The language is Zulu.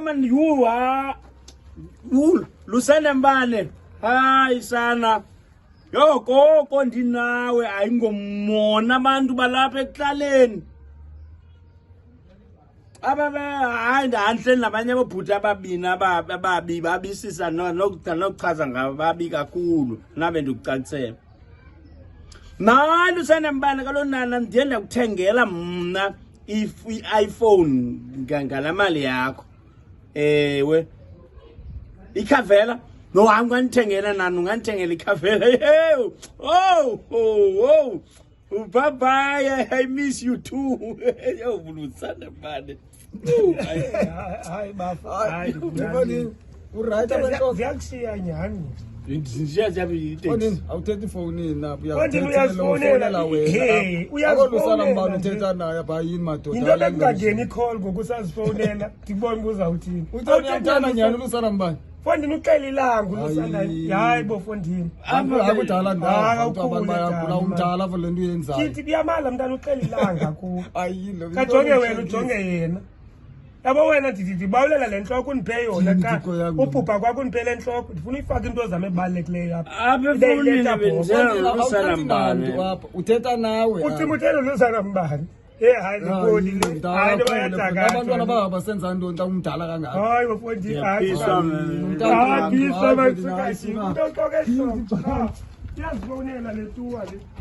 man you Lusana Mbane. Hayi sana. Yo koko ndinawe ayingomona abantu balapha eklaleni. Hayi ndahle nabanye ababhuti ababini ababi babisisa nokuchaza ngababi kakhulu nabe ndikucacisela. Manje Lusana Mbane kalonana ndiye ndakuthengela mna iPhone ngalamali yakho. Ewe. Ikhavela no anganithengela nani ungangithengela ikhavela. Oh. Bye bye. I miss you too. Yo Lusana Mbane. Hayi bafa. Hayi uright abantu ziyakushiya nyani. Awuthetha ifoni na uyafonela wena. Lusana Mbane uthetha naye apha yini madoda. Into bekungangeni icall ngokusazifonela ndibone kuzawuthini. Uthanda nyani Lusana Mbane? Fondini uxela ilanga Lusana. Hayi bo Fondini. Akudala ndawo abantu bayagula umdala for lento yenzayo. Kithi kuyamala mntana uxela ilanga ku. Ayilo. Kajonge wena ujonge yena. Yabo wena ndibawulela le nhloko uniphe yona xa ubhubha kwakho uniphe le nhloko ndifuna uyifaka into zami ebalulekileyo apha. Apha efonini benzela Lusana Mbane. Uthetha nawe. Uthimuthe Lusana Mbane. Hayi ngiboni le. Hayi bayataka. Abantwana basenza ntoni xa umdala kangaka? Hayi bafondini hayi. Hayi Hayi, so much. Don't talk about it. Just go in and let's do it.